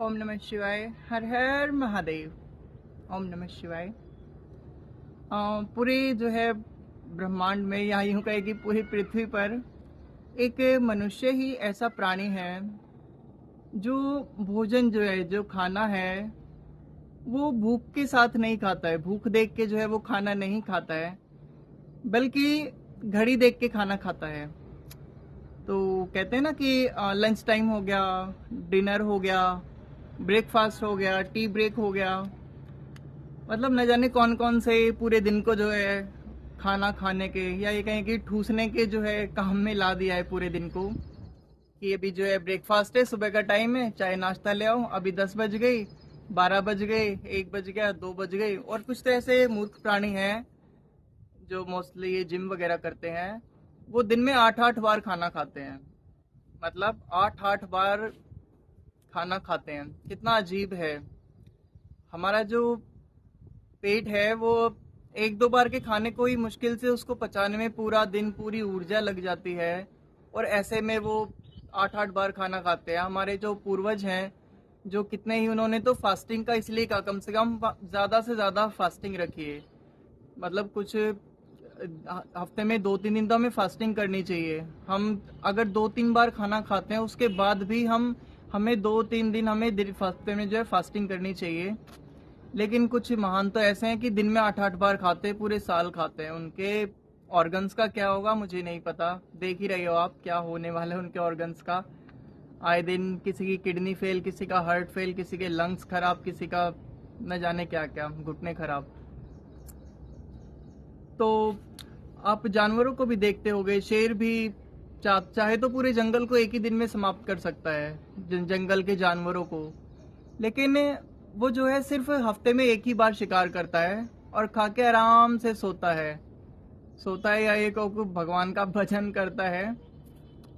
ओम नमः शिवाय। हर हर महादेव। ओम नमः शिवाय। पूरे जो है ब्रह्मांड में या यूं कहे कि पूरी पृथ्वी पर एक मनुष्य ही ऐसा प्राणी है जो भोजन जो है, जो खाना है, वो भूख के साथ नहीं खाता है। भूख देख के जो है वो खाना नहीं खाता है, बल्कि घड़ी देख के खाना खाता है। तो कहते हैं ना कि लंच टाइम हो गया, डिनर हो गया, ब्रेकफास्ट हो गया, टी ब्रेक हो गया, मतलब न जाने कौन कौन से पूरे दिन को जो है खाना खाने के या ये कहें कि ठूसने के जो है काम में ला दिया है पूरे दिन को। कि अभी जो है ब्रेकफास्ट है, सुबह का टाइम है, चाय नाश्ता ले आओ, अभी 10 बज गई, 12 बज गए, 1 बज गया, 2 बज गई। और कुछ तो ऐसे मूर्ख प्राणी हैं जो मोस्टली ये जिम वगैरह करते हैं, वो दिन में 8-8 बार खाना खाते हैं। मतलब 8-8 बार खाना खाते हैं। कितना अजीब है। हमारा जो पेट है वो 1-2 बार के खाने को ही मुश्किल से उसको पचाने में पूरा दिन, पूरी ऊर्जा लग जाती है। और ऐसे में वो 8-8 बार खाना खाते हैं। हमारे जो पूर्वज हैं, जो कितने ही उन्होंने तो फास्टिंग का इसलिए कहा, कम से कम ज़्यादा से ज़्यादा फास्टिंग रखिए। मतलब कुछ हफ्ते में 2-3 दिन तो हमें फास्टिंग करनी चाहिए। हम अगर 2-3 बार खाना खाते हैं उसके बाद भी हमें 2-3 दिन हमें हफ्ते में जो है फास्टिंग करनी चाहिए। लेकिन कुछ महान तो ऐसे हैं कि दिन में 8-8 बार खाते हैं, पूरे साल खाते हैं। उनके ऑर्गन्स का क्या होगा मुझे नहीं पता। देख ही रहे हो आप क्या होने वाला है उनके ऑर्गन्स का। आए दिन किसी की किडनी फेल, किसी का हार्ट फेल, किसी के लंग्स खराब, किसी का न जाने क्या क्या, घुटने खराब। तो आप जानवरों को भी देखते होगे, शेर भी चाहे तो पूरे जंगल को एक ही दिन में समाप्त कर सकता है, जंगल के जानवरों को। लेकिन वो जो है सिर्फ हफ्ते में एक ही बार शिकार करता है और खा के आराम से सोता है या एक भगवान का भजन करता है।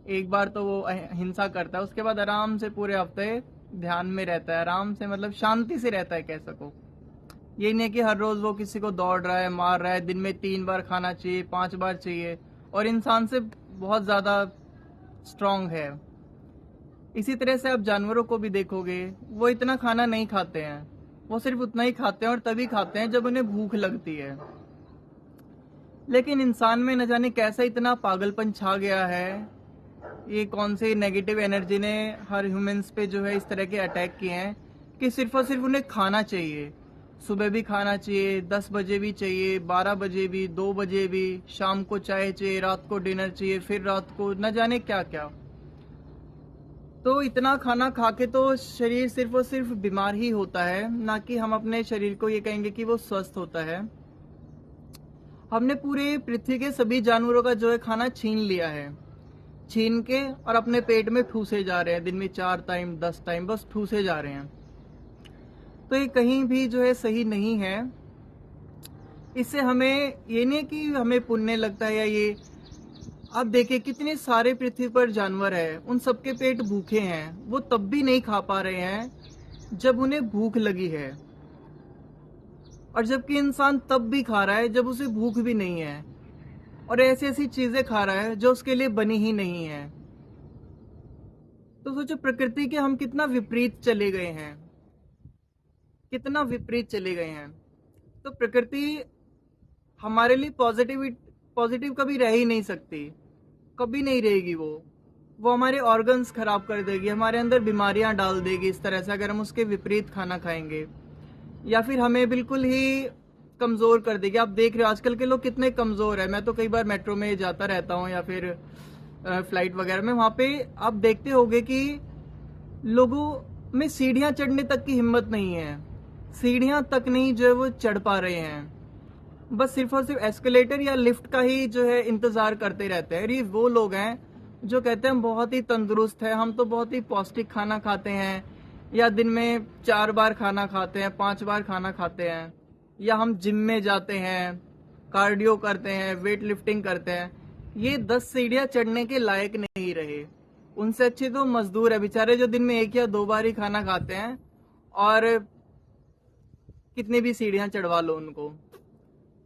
एक बार तो वो हिंसा करता है, उसके बाद आराम से पूरे हफ्ते ध्यान में रहता है, आराम से, मतलब शांति से रहता है कह सको। ये नहीं है कि हर रोज वो किसी को दौड़ रहा है, मार रहा है। दिन में 3 बार खाना चाहिए, 5 बार चाहिए, और इंसान से बहुत ज्यादा स्ट्रांग है। इसी तरह से आप जानवरों को भी देखोगे, वो इतना खाना नहीं खाते हैं। वो सिर्फ उतना ही खाते हैं और तभी खाते हैं जब उन्हें भूख लगती है। लेकिन इंसान में न जाने कैसा इतना पागलपन छा गया है। ये कौन सी नेगेटिव एनर्जी ने हर ह्यूमंस पे जो है इस तरह के अटैक किए हैं कि सिर्फ और सिर्फ उन्हें खाना चाहिए। सुबह भी खाना चाहिए, 10 बजे भी चाहिए, 12 बजे भी, 2 बजे भी, शाम को चाय चाहिए, रात को डिनर चाहिए, फिर रात को न जाने क्या क्या। तो इतना खाना खा के तो शरीर सिर्फ और सिर्फ बीमार ही होता है, ना कि हम अपने शरीर को ये कहेंगे कि वो स्वस्थ होता है। हमने पूरे पृथ्वी के सभी जानवरों का जो है खाना छीन लिया है, छीन के और अपने पेट में ठूसे जा रहे हैं। दिन में 4 टाइम 10 टाइम बस ठूसे जा रहे हैं। तो ये कहीं भी जो है सही नहीं है। इससे हमें ये नहीं है कि हमें पुण्य लगता है या ये। आप देखिए कितने सारे पृथ्वी पर जानवर है, उन सबके पेट भूखे हैं, वो तब भी नहीं खा पा रहे हैं जब उन्हें भूख लगी है। और जबकि इंसान तब भी खा रहा है जब उसे भूख भी नहीं है, और ऐसी ऐसी चीजें खा रहा है जो उसके लिए बनी ही नहीं है। तो सोचो प्रकृति के हम कितना विपरीत चले गए हैं, कितना विपरीत चले गए हैं। तो प्रकृति हमारे लिए पॉजिटिव कभी रह ही नहीं सकती, कभी नहीं रहेगी। वो हमारे ऑर्गन्स खराब कर देगी, हमारे अंदर बीमारियां डाल देगी इस तरह से, अगर हम उसके विपरीत खाना खाएंगे। या फिर हमें बिल्कुल ही कमजोर कर देगी। आप देख रहे हो आजकल के लोग कितने कमजोर है। मैं तो कई बार मेट्रो में जाता रहता हूँ या फिर फ्लाइट वगैरह में, वहां पे आप देखते होगे कि लोगों में सीढ़ियां चढ़ने तक की हिम्मत नहीं है। सीढ़ियां तक नहीं जो है वो चढ़ पा रहे हैं, बस सिर्फ और सिर्फ एस्केलेटर या लिफ्ट का ही जो है इंतजार करते रहते हैं। ये वो लोग हैं जो कहते हैं हम बहुत ही तंदुरुस्त है, हम तो बहुत ही पौष्टिक खाना खाते हैं, या दिन में 4 बार खाना खाते हैं, 5 बार खाना खाते हैं, या हम जिम में जाते हैं, कार्डियो करते हैं, वेट लिफ्टिंग करते हैं। ये 10 सीढ़ियां चढ़ने के लायक नहीं रहे। उनसे अच्छे तो मजदूर है बेचारे, जो दिन में 1 या 2 बार ही खाना खाते हैं, और कितनी भी सीढ़ियां चढ़वा लो उनको।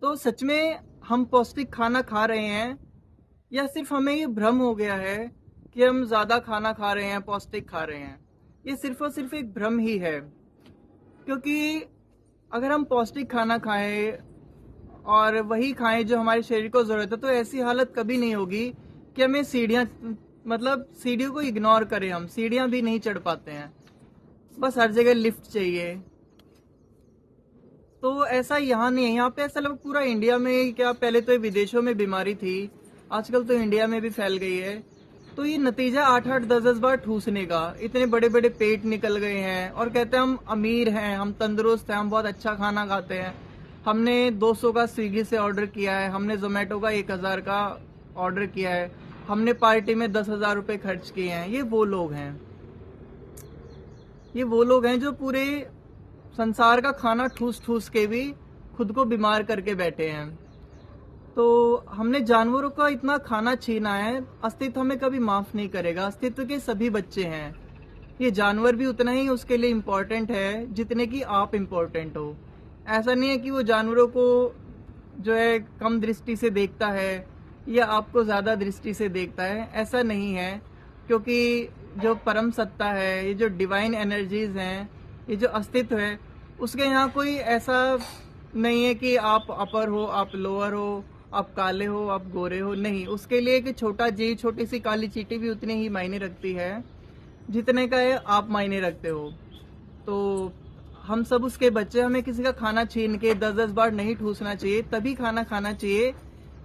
तो सच में हम पौष्टिक खाना खा रहे हैं, या सिर्फ हमें ये भ्रम हो गया है कि हम ज्यादा खाना खा रहे हैं, पौष्टिक खा रहे हैं। ये सिर्फ और सिर्फ एक भ्रम ही है। क्योंकि अगर हम पौष्टिक खाना खाएं और वही खाएं जो हमारे शरीर को जरूरत है, तो ऐसी हालत कभी नहीं होगी कि हमें सीढ़ियों को इग्नोर करें। हम सीढ़ियां भी नहीं चढ़ पाते हैं, बस हर जगह लिफ्ट चाहिए। तो ऐसा यहाँ नहीं है। यहाँ पे ऐसा लगभग पूरा इंडिया में, क्या पहले तो ये विदेशों में बीमारी थी, आजकल तो इंडिया में भी फैल गई है। तो ये नतीजा 8-8 10-10 बार ठूसने का, इतने बड़े बड़े पेट निकल गए हैं और कहते हैं हम अमीर हैं, हम तंदुरुस्त हैं, हम बहुत अच्छा खाना खाते हैं, हमने 200 का स्विगी से ऑर्डर किया है, हमने जोमेटो का 1000 का ऑर्डर किया है, हमने पार्टी में 10,000 रुपये खर्च किए हैं। ये वो लोग हैं जो पूरे संसार का खाना ठूस ठूस के भी खुद को बीमार करके बैठे हैं। तो हमने जानवरों का इतना खाना छीना है, अस्तित्व हमें कभी माफ नहीं करेगा। अस्तित्व के सभी बच्चे हैं, ये जानवर भी उतना ही उसके लिए इम्पोर्टेंट है जितने कि आप इम्पोर्टेंट हो। ऐसा नहीं है कि वो जानवरों को जो है कम दृष्टि से देखता है या आपको ज़्यादा दृष्टि से देखता है, ऐसा नहीं है। क्योंकि जो परम सत्ता है, ये जो डिवाइन एनर्जीज हैं, ये जो अस्तित्व है, उसके यहाँ कोई ऐसा नहीं है कि आप अपर हो, आप लोअर हो, आप काले हो, आप गोरे हो। नहीं, उसके लिए कि छोटा जीव, छोटी सी काली चींटी भी उतने ही मायने रखती है जितने का है आप मायने रखते हो। तो हम सब उसके बच्चे, हमें किसी का खाना छीन के 10-10 बार नहीं ठूसना चाहिए। तभी खाना खाना चाहिए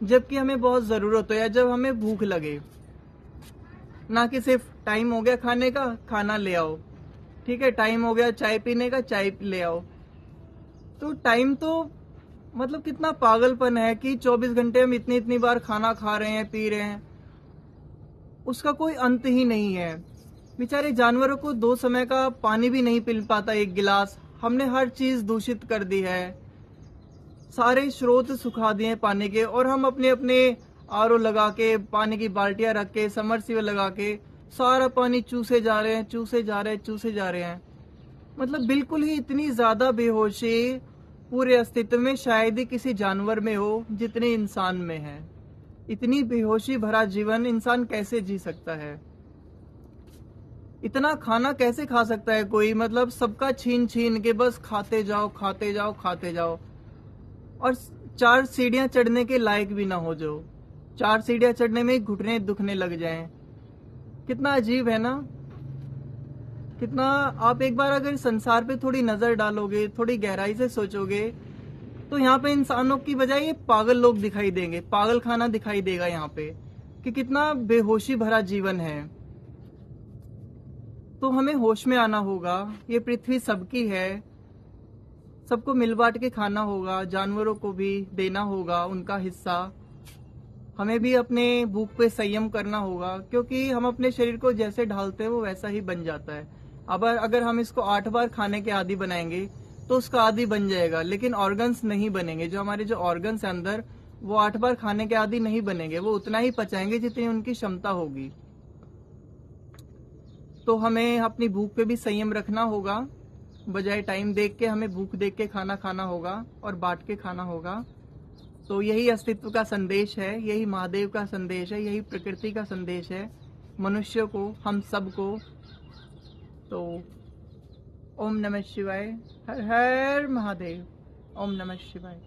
जबकि हमें बहुत ज़रूरत हो या जब हमें भूख लगे, ना कि सिर्फ टाइम हो गया खाने का, खाना ले आओ, ठीक है, टाइम हो गया चाय पीने का, चाय ले आओ। तो टाइम तो मतलब कितना पागलपन है कि 24 घंटे हम इतनी इतनी बार खाना खा रहे हैं, पी रहे हैं, उसका कोई अंत ही नहीं है। बेचारे जानवरों को 2 समय का पानी भी नहीं पिल पाता, 1 गिलास। हमने हर चीज दूषित कर दी है, सारे स्रोत सुखा दिए पानी के, और हम अपने अपने आरओ लगा के, पानी की बाल्टियां रख के, समरसीबल लगा के सारा पानी चूसे जा रहे हैं। मतलब बिल्कुल ही इतनी ज्यादा बेहोशी पूरे अस्तित्व में शायद ही किसी जानवर में हो जितनी इंसान में है। इतनी बेहोशी भरा जीवन इंसान कैसे जी सकता है? इतना खाना कैसे खा सकता है कोई? मतलब सबका छीन छीन के बस खाते जाओ, और 4 सीढ़ियां चढ़ने के लायक भी ना हो, जो 4 सीढ़ियां चढ़ने में घुटने दुखने लग जाएं। कितना अजीब है ना? कितना, आप एक बार अगर संसार पे थोड़ी नजर डालोगे, थोड़ी गहराई से सोचोगे, तो यहाँ पे इंसानों की बजाय ये पागल लोग दिखाई देंगे, पागल खाना दिखाई देगा यहाँ पे, कि कितना बेहोशी भरा जीवन है। तो हमें होश में आना होगा। ये पृथ्वी सबकी है, सबको मिल बांट के खाना होगा, जानवरों को भी देना होगा उनका हिस्सा। हमें भी अपने भूख पे संयम करना होगा, क्योंकि हम अपने शरीर को जैसे ढालते हैं वो वैसा ही बन जाता है। अब अगर हम इसको 8 बार खाने के आदी बनाएंगे तो उसका आदी बन जाएगा, लेकिन ऑर्गन्स नहीं बनेंगे। जो हमारे जो ऑर्गन्स है अंदर, वो 8 बार खाने के आदी नहीं बनेंगे, वो उतना ही पचाएंगे जितनी उनकी क्षमता होगी। तो हमें अपनी भूख पे भी संयम रखना होगा, बजाय टाइम देख के हमें भूख देख के खाना खाना होगा और बांट के खाना होगा। तो यही अस्तित्व का संदेश है, यही महादेव का संदेश है, यही प्रकृति का संदेश है मनुष्य को, हम सबको। तो ओम नमः शिवाय, हर हर महादेव, ओम नमः शिवाय।